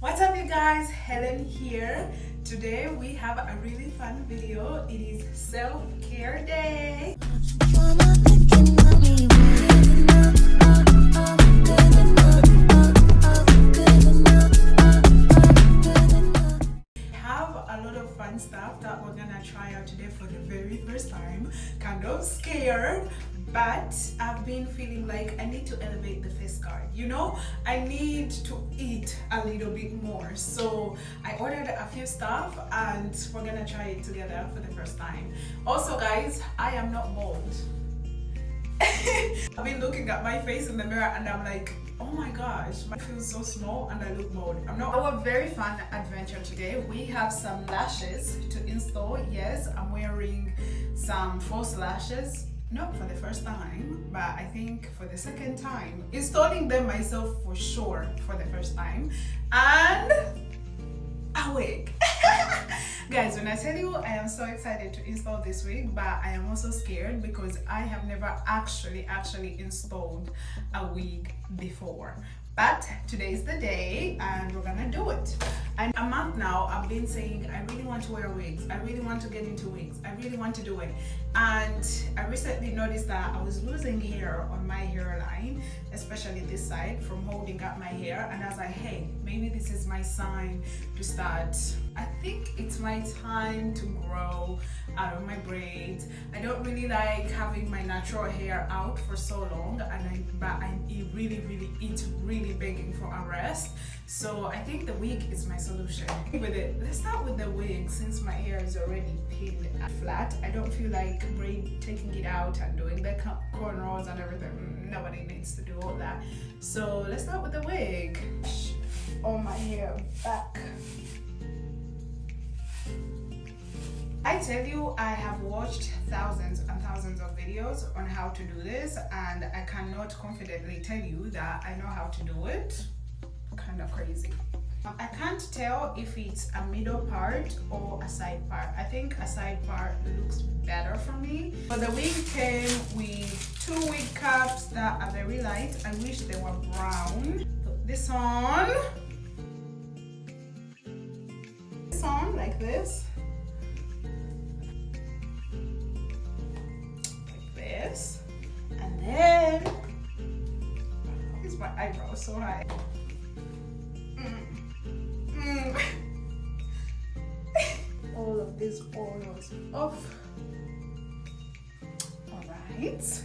What's up, you guys? Helen here. Today we have a really fun video. It is self-care day. Have a lot of fun stuff that we're gonna try out today for the very first time. Kind of scared, but I've been feeling like I need to elevate the face card. I need to eat a little bit more. So I ordered a few stuff and we're gonna try it together for the first time. Also, guys, I am not bald. I've been looking at my face in the mirror and I'm like, oh my gosh, I feel so small and I look bald. I'm not. Our very fun adventure today, we have some lashes to install. Yes, I'm wearing some false lashes. Not for the first time, but I think for the second time. Installing them myself for sure for the first time. And a wig. Guys, when I tell you I am so excited to install this wig, but I am also scared because I have never actually installed a wig before. But today is the day and we're gonna do it. And a month now I've been saying I really want to wear wigs. I really want to get into wigs. I really want to do it. And I recently noticed that I was losing hair on my hairline, especially this side, from holding up my hair. And I was like, hey, maybe this is my sign to start. I think it's my time to grow out of my braids. I don't really like having my natural hair out for so long, but I'm really begging for a rest. So I think the wig is my solution. With it, let's start with the wig since my hair is already pinned flat. I don't feel like taking it out and doing the cornrows and everything. Nobody needs to do all that. So let's start with the wig. All my hair back. I tell you, I have watched thousands and thousands of videos on how to do this, and I cannot confidently tell you that I know how to do it. Kind of crazy. I can't tell if it's a middle part or a side part. I think a side part looks better for me. But the wig came with two wig caps that are very light. I wish they were brown. Put this on. This on like this. And then, why is my eyebrow so high? All of these oils off. Alright,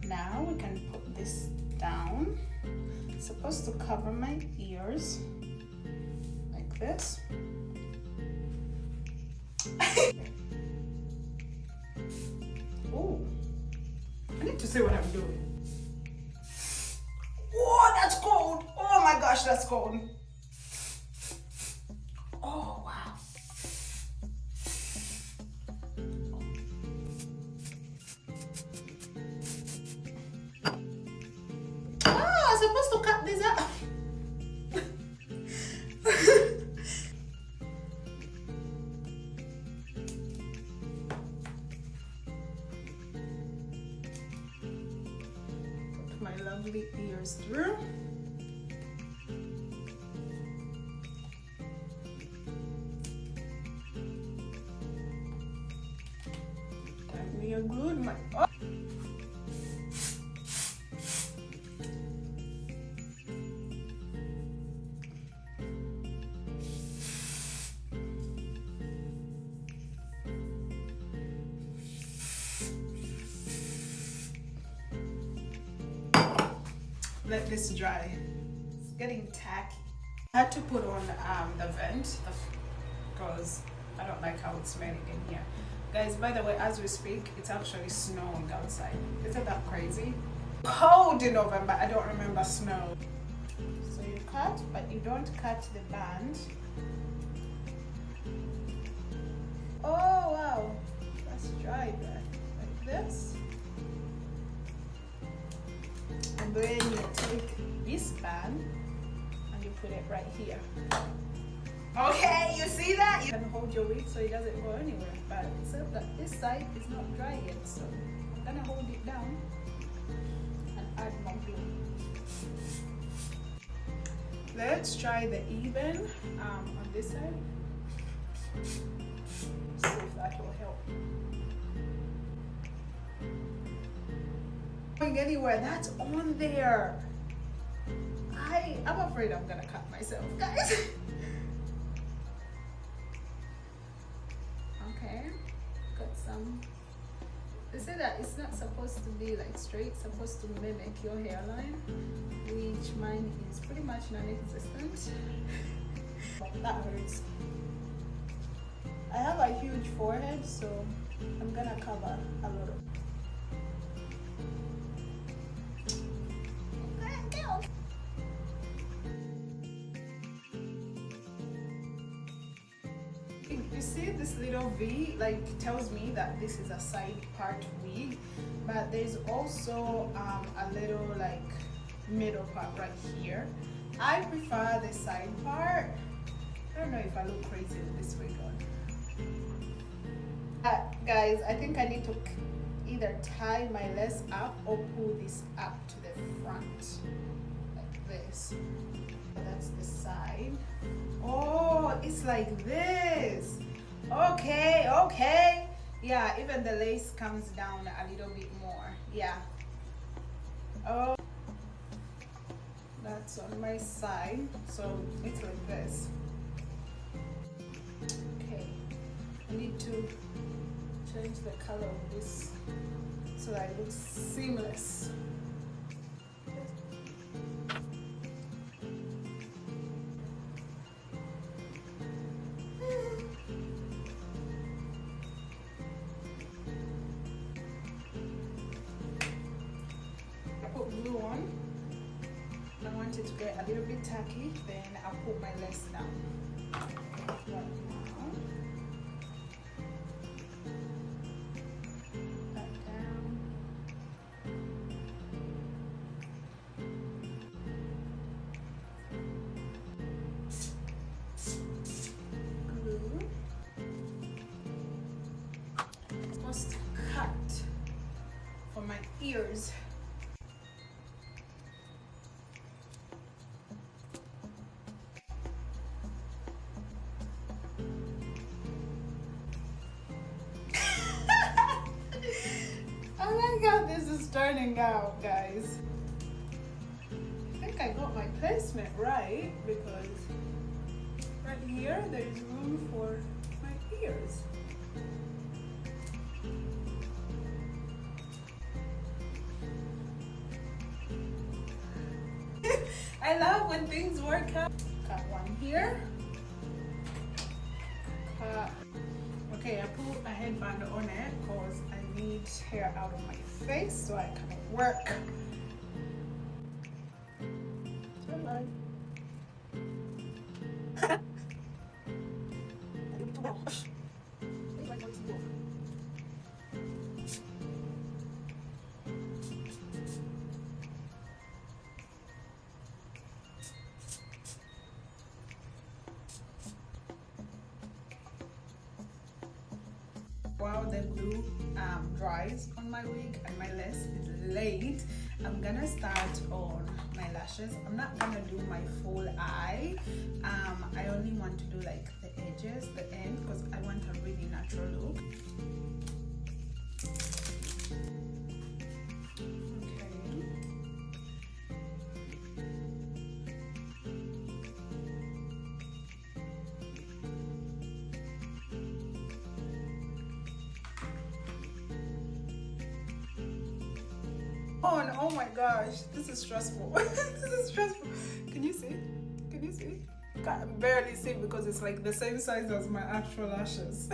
now we can put this down. It's supposed to cover my ears like this. Oh, I need to see what I'm doing. Oh, that's cold. Oh my gosh, that's cold. Oh, wow. Oh, I'm supposed to cut this up. My lovely ears through. Got me a glued my. Oh. Let this dry. It's getting tacky. I had to put on the vent because I don't like how it's smelling in here. Guys, by the way, as we speak, it's actually snowing outside. Isn't that crazy? Cold in November. I don't remember snow. So you cut, but you don't cut the band. Oh wow, that's dry there. Like this. And then you take this band and you put it right here. Okay, you see that? You can hold your wig so it doesn't go anywhere. But except that this side is not dry yet, so I'm gonna hold it down and add more glue. Let's try the even on this side. See if that will help. Going anywhere, that's on there. I'm afraid I'm gonna cut myself, guys. Okay, got some. They say that it's not supposed to be like straight, it's supposed to mimic your hairline, which mine is pretty much non-existent. That hurts. I have a huge forehead, so I'm gonna cover a lot of. You see this little V, like tells me that this is a side part wig, but there's also a little like middle part right here. I prefer the side part. I don't know if I look crazy with this wig on. Guys, I think I need to either tie my lace up or pull this up to the front like this. That's the side. Oh, it's like this. Okay, okay. Yeah, even the lace comes down a little bit more. Yeah. Oh, that's on my side. So it's like this. Okay. I need to change the color of this so that it looks seamless. Glue on. I want it to get a little bit tacky, then I'll put my lace down. Right now. That down. Glue. I'm supposed to cut for my ears. How this is turning out, guys. I think I got my placement right because right here there's room for my ears. I love when things work out. Got one here. Okay, I put a headband on it because I need hair out of my face so I can work. While the glue dries on my wig and my lace is laid, I'm gonna start on my lashes. I'm not gonna do my full eye. I only want to do like the edges, the end, because I want a really natural look. Oh my gosh, this is stressful. This is stressful. Can you see? Can you see? I can barely see because it's like the same size as my actual lashes.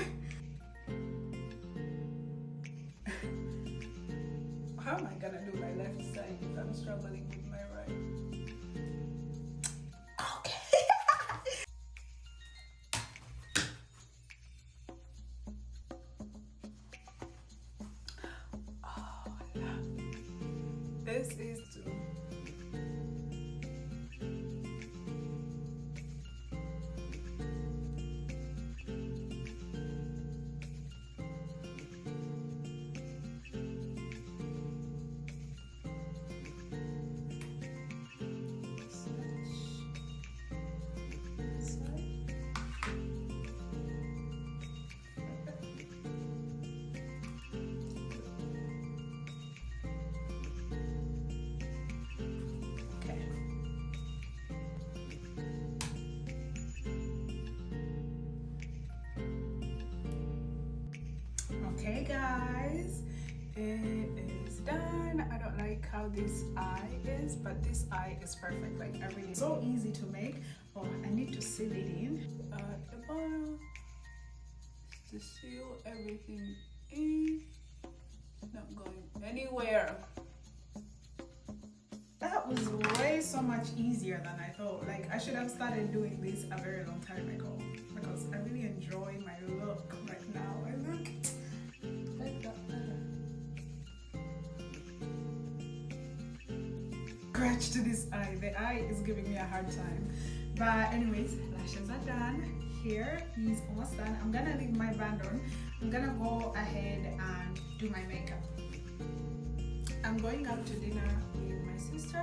How am I gonna do my left side if I'm struggling with my right? Okay. Oh, I love it. This is too. this side. Okay. Okay guys, it is done. I don't like how this eye is, but this eye is perfect. Like everything, so easy to make. Oh, I need to seal it in at the bottom to seal everything in. Not going anywhere. That was way so much easier than I thought. Like I should have started doing this a very long time ago because I really enjoy my look right now. I look like that. Scratch to this eye. The eye is giving me a hard time. But anyways, lashes are done. Here is almost done. I'm gonna leave my band on. I'm gonna go ahead and do my makeup. I'm going out to dinner with my sister,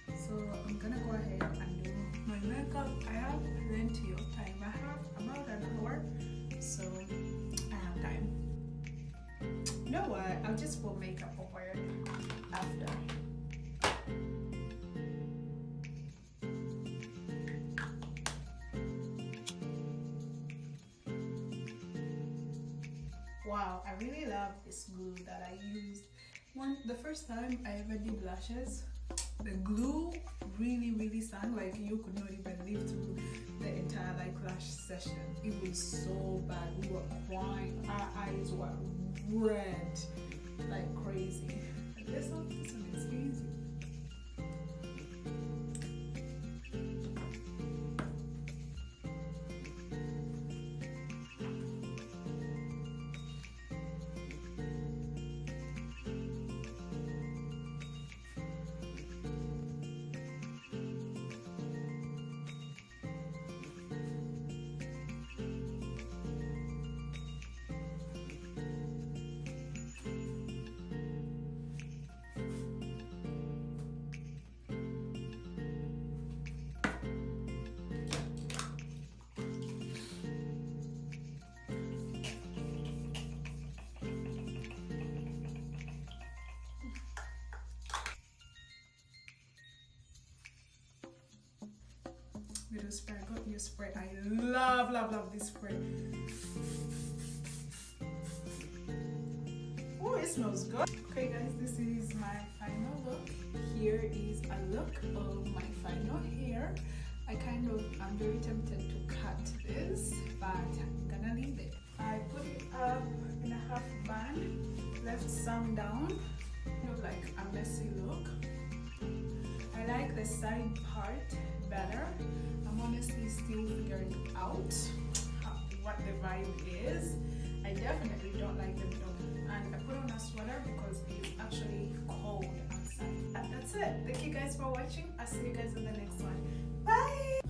so I'm gonna go ahead and do my makeup. I have plenty of time. I have about an hour, so I have time. You know what? I'll just put makeup over it after. Wow, I really love this glue that I used. The first time I ever did lashes, the glue really stung. Like you could not even live through the entire lash session. It was so bad. We were crying. Our eyes were red like crazy. And this one is easy. Little spray. I got new spray. I love this spray. Oh, it smells good. Okay guys, this is my final look. Here is a look of my final hair. I'm very tempted to cut this, but I'm gonna leave it. I put it up in a half band, left some down, like a messy look. I like the side part better. I'm honestly still figuring out what the vibe is. I definitely don't like the middle, and I put on a sweater because it's actually cold outside. And that's it. Thank you guys for watching. I'll see you guys in the next one. Bye.